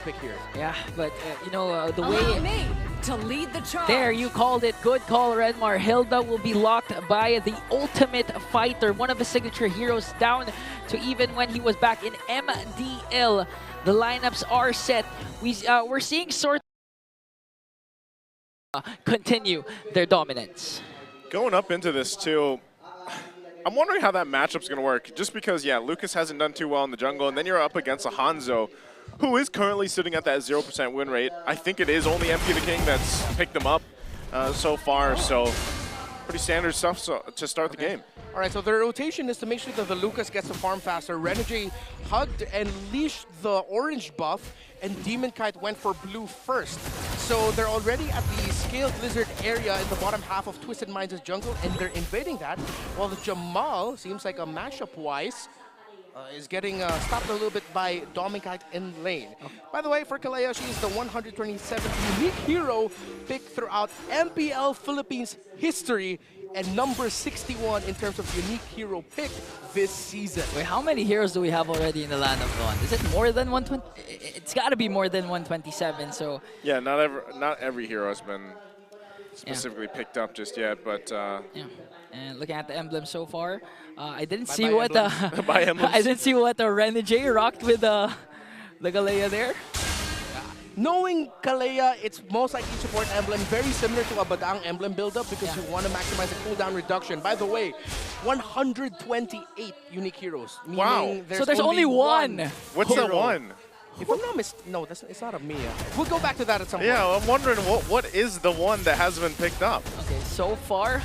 pick here. Yeah, but you know the Allow way me to lead the charge. there you called it. Good call, Redmar. Hilda will be locked by the ultimate fighter, one of his signature heroes, down to even when he was back in MDL. The lineups are set. We're seeing sort continue their dominance. Going up into this too, I'm wondering how that matchup's going to work. Just because, yeah, Lucas hasn't done too well in the jungle, and then you're up against a Hanzo, who is currently sitting at that 0% win rate. I think it is only MP the King that's picked them up so far, so pretty standard stuff to start the game. All right, so the rotation is to make sure that the Lucas gets to farm faster. Renegade hugged and leashed the orange buff, and Demon Kite went for blue first. So they're already at the Scaled Lizard area in the bottom half of Twisted Minds' jungle, and they're invading that, while the Jamal, seems like a mashup-wise, is getting stopped a little bit by Dominic in lane. By the way, for Kalea, she is the 127th unique hero picked throughout MPL Philippines history, and number 61 in terms of unique hero pick this season. Wait, how many heroes do we have already in the land of Dawn? Is it more than 120? It's got to be more than 127. So yeah, not every hero has been specifically picked up just yet, but yeah. And looking at the emblem so far, I didn't Bye see bye what emblems. I didn't see what the Renegade rocked with the Galea there. Knowing Kalea, it's most likely support emblem, very similar to a Badang emblem build-up because you want to maximize the cooldown reduction. By the way, 128 unique heroes. Wow. So there's only one. What's the one? If I'm not mistaken, no, it's not a Mia. We'll go back to that at some point. Yeah, I'm wondering what is the one that hasn't been picked up? Okay, so far,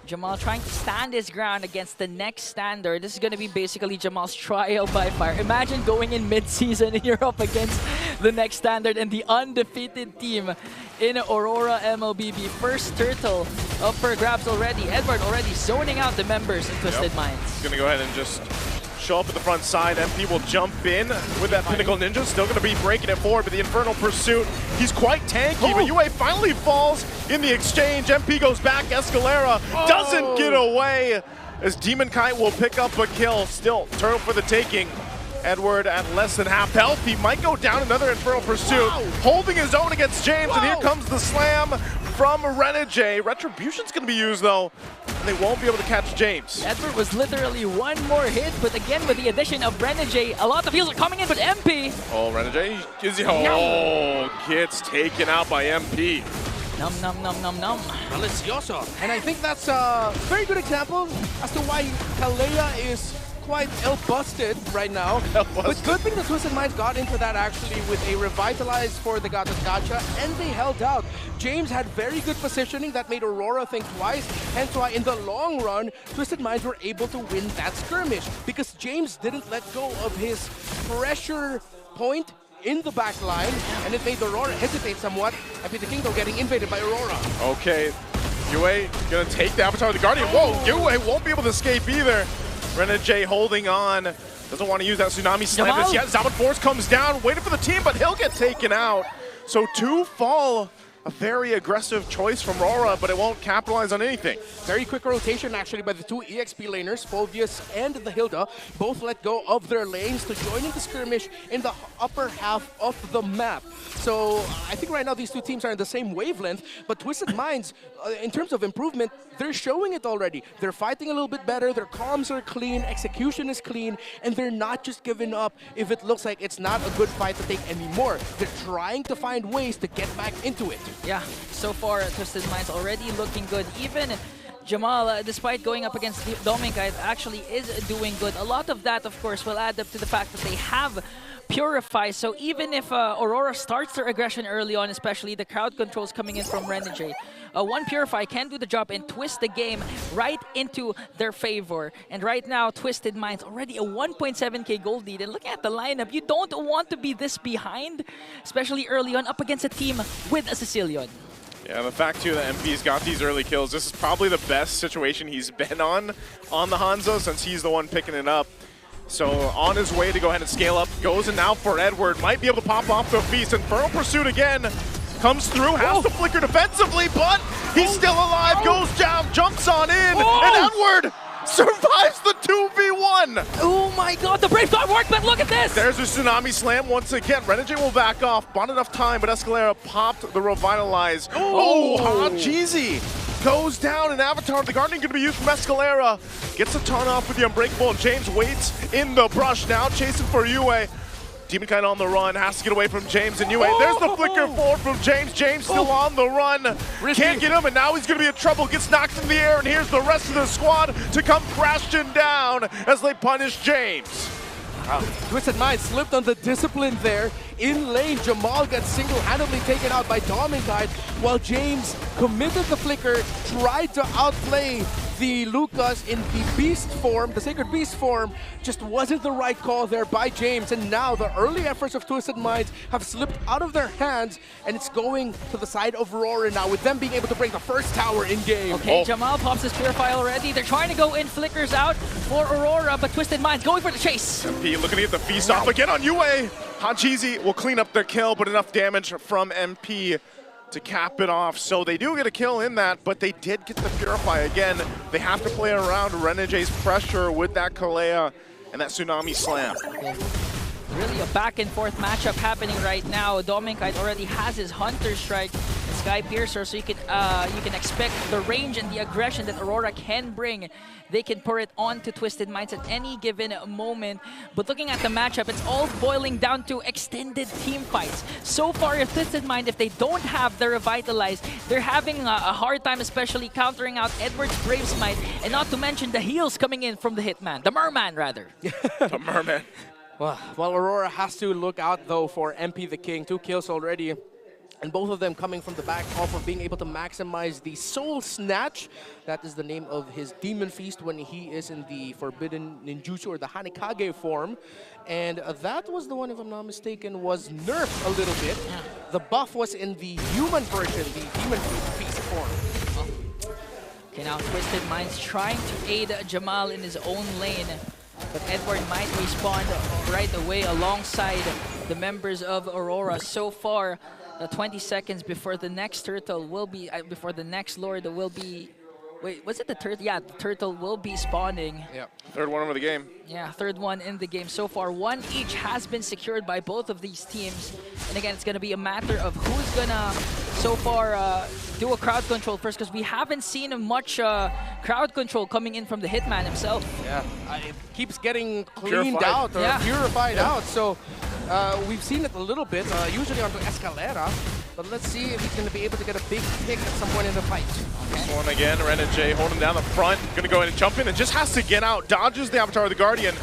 Jamal trying to stand his ground against the next standard. This is going to be basically Jamal's trial by fire. Imagine going in mid-season and you're up against the next standard and the undefeated team in Aurora Mlbb. First turtle up for grabs already. Edward already zoning out the members in Twisted Minds. He's going to go ahead and just show up at the front side. MP will jump in with that Pinnacle Ninja. Still going to be breaking it forward, but the Infernal Pursuit, he's quite tanky, but UA finally falls in the exchange. MP goes back. Escalera doesn't get away as Demon Kite will pick up a kill. Still, turtle for the taking. Edward at less than half health. He might go down. Another Infernal Pursuit, holding his own against James, and here comes the slam from Renegade. Retribution's going to be used, though, and they won't be able to catch James. Edward was literally one more hit, but again, with the addition of Renegade, a lot of heals are coming in, but MP. Oh, Renegade is gets taken out by MP. Nom nom nom nom nom. Delicioso. And I think that's a very good example as to why Kalea is quite ill-busted right now. But good thing the Twisted Minds got into that actually with a revitalize for the Gacha, and they held out. James had very good positioning that made Aurora think twice, hence why in the long run, Twisted Minds were able to win that skirmish because James didn't let go of his pressure point in the back line, and it made Aurora hesitate somewhat. MP the King though getting invaded by Aurora. Okay, UA gonna take the Avatar of the Guardian. Whoa, UA won't be able to escape either. Renegade holding on. Doesn't want to use that Tsunami Slam just yet. Zaman Force comes down, waiting for the team, but he'll get taken out. So two fall. A very aggressive choice from Rora, but it won't capitalize on anything. Very quick rotation actually by the two EXP laners, Fulvius and the Hilda. Both let go of their lanes to join in the skirmish in the upper half of the map. So I think right now these two teams are in the same wavelength, but Twisted Minds, in terms of improvement, they're showing it already. They're fighting a little bit better, their comms are clean, execution is clean, and they're not just giving up if it looks like it's not a good fight to take anymore. They're trying to find ways to get back into it. Yeah, so far Twisted Minds already looking good. Even Jamal, despite going up against Dominic, actually is doing good. A lot of that, of course, will add up to the fact that they have Purify. So even if Aurora starts their aggression early on, especially the crowd controls coming in from Renegade, one Purify can do the job and twist the game right into their favor. And right now, Twisted Minds already a 1.7k gold lead. And looking at the lineup, you don't want to be this behind, especially early on, up against a team with a Sicilian. Yeah, the fact too that MP's got these early kills, this is probably the best situation he's been on the Hanzo since he's the one picking it up. So on his way to go ahead and scale up, goes in now for Edward, might be able to pop off the feast. Infernal Pursuit again, comes through, has to flicker defensively, but he's still alive, goes down, jumps on in, and Edward survives the 2v1. Oh my god, the Brave Star work, but look at this! There's a Tsunami Slam once again. Renegade will back off. Bought enough time, but Escalera popped the Revitalize. Oh, Jeezy goes down, and Avatar of the Guardian going to be used from Escalera. Gets a ton off with the Unbreakable, and James waits in the brush now, chasing for Yue. Demon Knight on the run, has to get away from James and Yue. There's the flicker forward from James. James still on the run. Can't get him, and now he's going to be in trouble. Gets knocked in the air, and here's the rest of the squad to come crashing down as they punish James. Wow. Twisted Mind slipped on the discipline there. In lane, Jamal gets single-handedly taken out by Dominkite, while James committed the flicker, tried to outplay the Lucas in the beast form, the Sacred Beast form. Just wasn't the right call there by James, and now the early efforts of Twisted Minds have slipped out of their hands, and it's going to the side of Rora now, with them being able to break the first tower in game. Okay, Jamal pops his Purify already. They're trying to go in, flickers out for Aurora, but Twisted Minds going for the chase. MP looking to get the feast off again on Yue. Hachizi will clean up their kill, but enough damage from MP to cap it off. So they do get a kill in that, but they did get the Purify again. They have to play around Renegade's pressure with that Kalea and that Tsunami Slam. Really a back and forth matchup happening right now. Dominkite already has his Hunter Strike and Sky Piercer, so you can expect the range and the aggression that Aurora can bring. They can pour it onto Twisted Minds at any given moment. But looking at the matchup, it's all boiling down to extended team fights. So far, if Twisted Mind, if they don't have the Revitalize, they're having a hard time, especially countering out Edward's Brave Smite, and not to mention the heals coming in from the Hitman, the Merman rather. The Merman. Well, Aurora has to look out though for MP the King. 2 kills already. And both of them coming from the back off of being able to maximize the Soul Snatch. That is the name of his Demon Feast when he is in the Forbidden Ninjutsu or the Hanekage form. And that was the one, if I'm not mistaken, was nerfed a little bit. The buff was in the human version, the Demon Feast form. Okay, now Twisted Minds trying to aid Jamal in his own lane. But Edward might respawn right away alongside the members of Aurora. So far, 20 seconds before the next turtle will be, before the next lord will be, wait, was it the turtle? Yeah, the turtle will be spawning. Yeah, third one of the game. Yeah, third one in the game. So far, one each has been secured by both of these teams. And again, it's going to be a matter of who's going to, so far, do a crowd control first, because we haven't seen much crowd control coming in from the Hitman himself. Yeah, it keeps getting cleaned out or purified out. So we've seen it a little bit, usually onto Escalera. But let's see if he's going to be able to get a big pick at some point in the fight. This one again, Renegade holding down the front. Going to go in and jump in and just has to get out. Dodges the Avatar of the Guardian.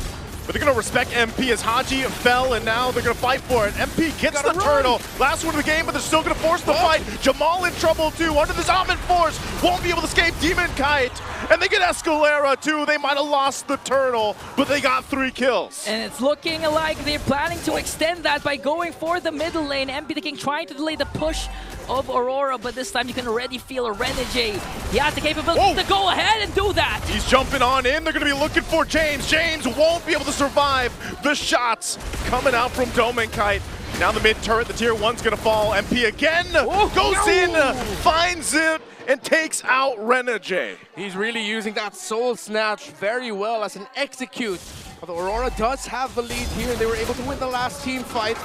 But they're going to respect MP as Haji fell, and now they're going to fight for it. MP gets the turtle. Last one of the game, but they're still going to force the fight. Jamal in trouble too, under the Zombie Force. Won't be able to escape Demon Kite. And they get Escalera too. They might have lost the turtle, but they got 3 kills. And it's looking like they're planning to extend that by going for the middle lane. MP the King trying to delay the push of Aurora, but this time you can already feel a Renegade. He has the capability to go ahead and do that. He's jumping on in. They're going to be looking for James. James won't be able to survive the shots coming out from Dominkite. Now the mid turret, the tier 1's going to fall. MP again goes in, finds it, and takes out Renegade. He's really using that Soul Snatch very well as an execute. Although Aurora does have the lead here, they were able to win the last team fight.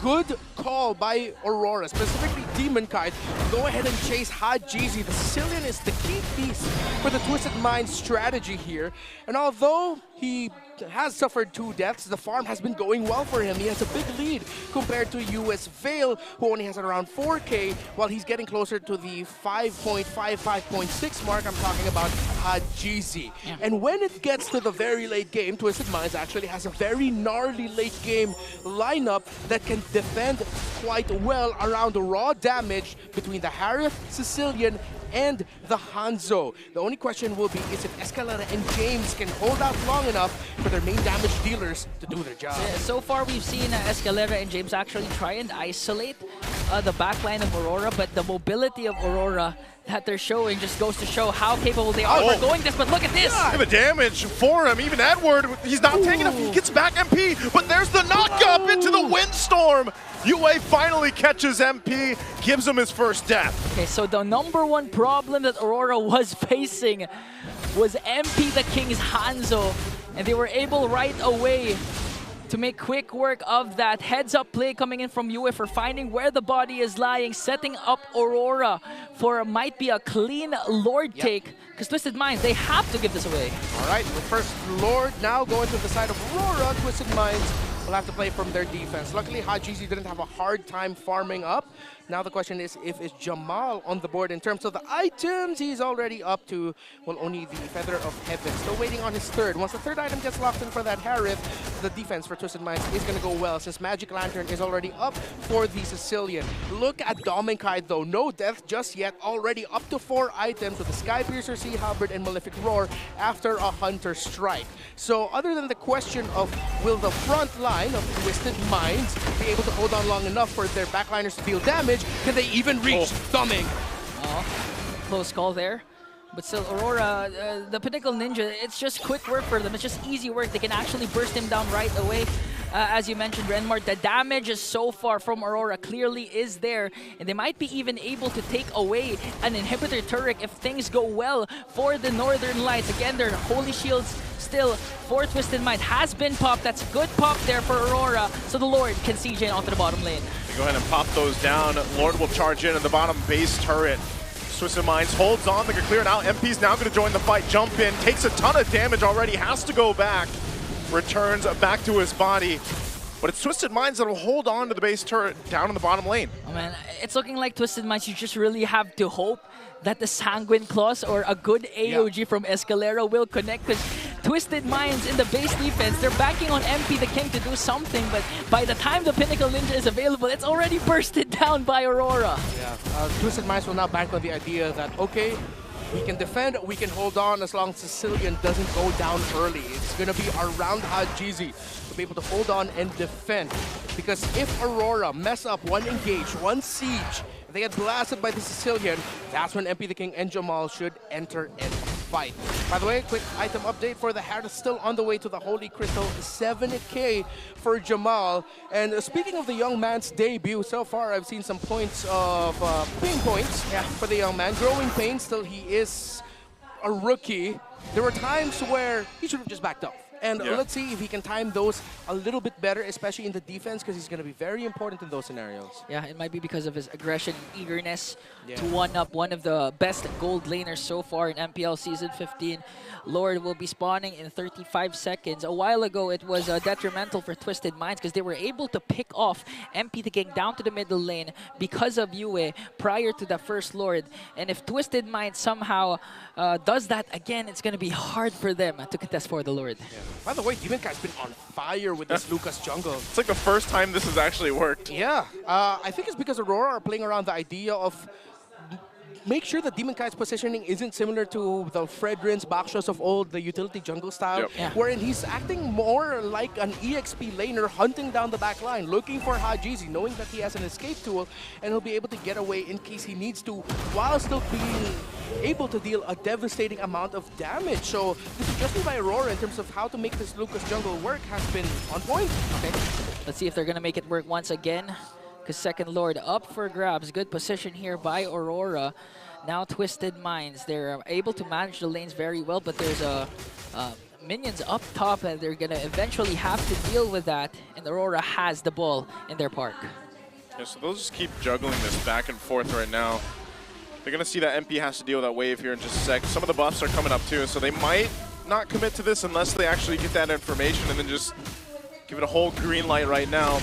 Good call by Aurora, specifically Demon Kite. Go ahead and chase Hajizi. The Sicilian is the key piece for the Twisted Mind strategy here. And although he has suffered 2 deaths, the farm has been going well for him. He has a big lead compared to US Vale, who only has around 4K, while he's getting closer to the 5.5, 5.6 mark. I'm talking about Hajizi. And when it gets to the very late game, Twisted Minds actually has a very gnarly late game lineup that can defend quite well around the raw damage between the Harith, Sicilian, and the Hanzo. The only question will be is if Escalera and James can hold out long enough for their main damage dealers to do their job. So far we've seen Escalera and James actually try and isolate the backline of Aurora, but the mobility of Aurora that they're showing just goes to show how capable they are for going this. But look at this! Look at the damage for him. Even Edward, he's not taking enough. He gets back MP, but there's the knock-up into the windstorm. UA finally catches MP, gives him his first death. Okay, so the #1 problem that Aurora was facing was MP the King's Hanzo, and they were able right away to make quick work of that. Heads-up play coming in from Yue for finding where the body is lying, setting up Aurora for might be a clean Lord take, because Twisted Minds, they have to give this away. All right, the first Lord now going to the side of Rora. Twisted Minds will have to play from their defense. Luckily, Hajizi didn't have a hard time farming up. Now the question is if it's Jamal on the board in terms of the items. He's already up to, well, only the Feather of Heaven. Still waiting on his third. Once the third item gets locked in for that Harith, the defense for Twisted Minds is going to go well since Magic Lantern is already up for the Sicilian. Look at Dominkite though. No death just yet. Already up to 4 items with the Sky Piercer, Sea Halberd, and Malefic Roar after a Hunter Strike. So other than the question of will the front line of Twisted Minds be able to hold on long enough for their backliners to deal damage, can they even reach Doming? Oh, close call there. But still, Aurora, the Pinnacle Ninja, it's just quick work for them. It's just easy work. They can actually burst him down right away. As you mentioned, Renmar, the damage so far from Aurora clearly is there. And they might be even able to take away an inhibitor turret if things go well for the Northern Lights. Again, their Holy Shields still for Twisted Mind has been popped. That's good pop there for Aurora. So the Lord can CJ onto the bottom lane. Go ahead and pop those down. Lord will charge in at the bottom base turret. Twisted Minds holds on, they can clear it out. MP's now going to join the fight, jump in, takes a ton of damage already, has to go back. Returns back to his body. But it's Twisted Minds that will hold on to the base turret down in the bottom lane. Oh man, it's looking like Twisted Minds, you just really have to hope that the Sanguine Claws or a good AOG from Escalera will connect, because Twisted Minds in the base defense, they're backing on MP the King to do something, but by the time the Pinnacle Ninja is available, it's already bursted down by Aurora. Yeah, Twisted Minds will now bank on the idea that, okay, we can defend, we can hold on as long as Sicilian doesn't go down early. It's going to be around Hajizi to be able to hold on and defend. Because if Aurora mess up one engage, one siege, if they get blasted by the Sicilian, that's when MP the King and Jamal should enter and fight. By the way, quick item update for the Harith, still on the way to the Holy Crystal, 7K for Jamal. And speaking of the young man's debut, so far I've seen some points of pain points for the young man. Growing pain, still he is a rookie. There were times where he should have just backed off. And let's see if he can time those a little bit better, especially in the defense, because he's going to be very important in those scenarios. Yeah, it might be because of his aggression and eagerness to one-up one of the best gold laners so far in MPL Season 15. Lord will be spawning in 35 seconds. A while ago, it was detrimental for Twisted Minds because they were able to pick off MP the King down to the middle lane because of Yue prior to the first Lord. And if Twisted Minds somehow does that again, it's going to be hard for them to contest for the Lord. Yeah. By the way, Demonkite's been on fire with this Lucas jungle. It's like the first time this has actually worked. Yeah, I think it's because Aurora are playing around the idea of make sure that Demonkite's positioning isn't similar to the Fredrin's Bakshos of old, the utility jungle style, wherein he's acting more like an EXP laner hunting down the back line, looking for Hajizi, knowing that he has an escape tool, and he'll be able to get away in case he needs to, while still being able to deal a devastating amount of damage. So the suggestion by Aurora in terms of how to make this Lucas jungle work has been on point. Okay, let's see if they're going to make it work once again. Because second Lord up for grabs. Good position here by Aurora. Now Twisted Minds. They're able to manage the lanes very well, but there's minions up top and they're going to eventually have to deal with that. And Aurora has the ball in their park. Yeah, so they'll just keep juggling this back and forth right now. They're going to see that MP has to deal with that wave here in just a sec. Some of the buffs are coming up too, so they might not commit to this unless they actually get that information and then just give it a whole green light right now.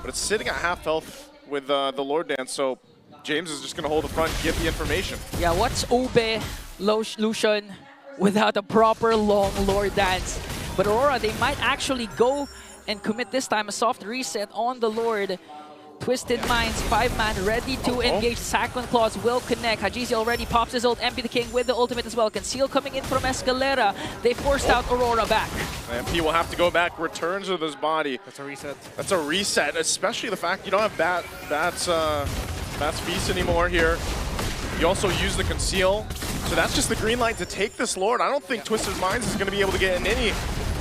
But it's sitting at half health with the Lord Dance, so James is just going to hold the front, give the information. Yeah, what's Ube, Lucian without a proper long Lord Dance? But Aurora, they might actually go and commit this time a soft reset on the Lord. Twisted Minds, 5-man, ready to engage. Sanguine Claws will connect. Hajizi already pops his ult. MP the King with the ultimate as well. Conceal coming in from Escalera. They forced out Aurora back. MP will have to go back, returns with his body. That's a reset. That's a reset, especially the fact you don't have Bat's Feast anymore here. You also use the Conceal. So that's just the green light to take this Lord. I don't think Twisted Minds is going to be able to get in any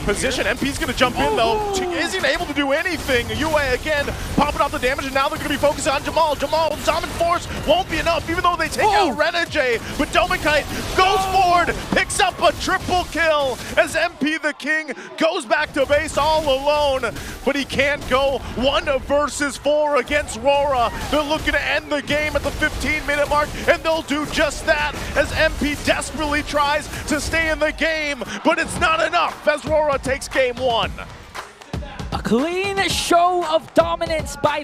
position. MP's going to jump in, though. Isn't able to do anything. UA, again, popping off the damage, and now they're going to be focusing on Jamal. Jamal, Summon Force won't be enough, even though they take out Renegade. But Domikite goes forward, picks up a triple kill as MP the King goes back to base all alone. But he can't go 1 versus 4 against Rora. They're looking to end the game at the 15-minute mark, and they'll do just that as MP desperately tries to stay in the game, but it's not enough as Rora takes game 1. A clean show of dominance by the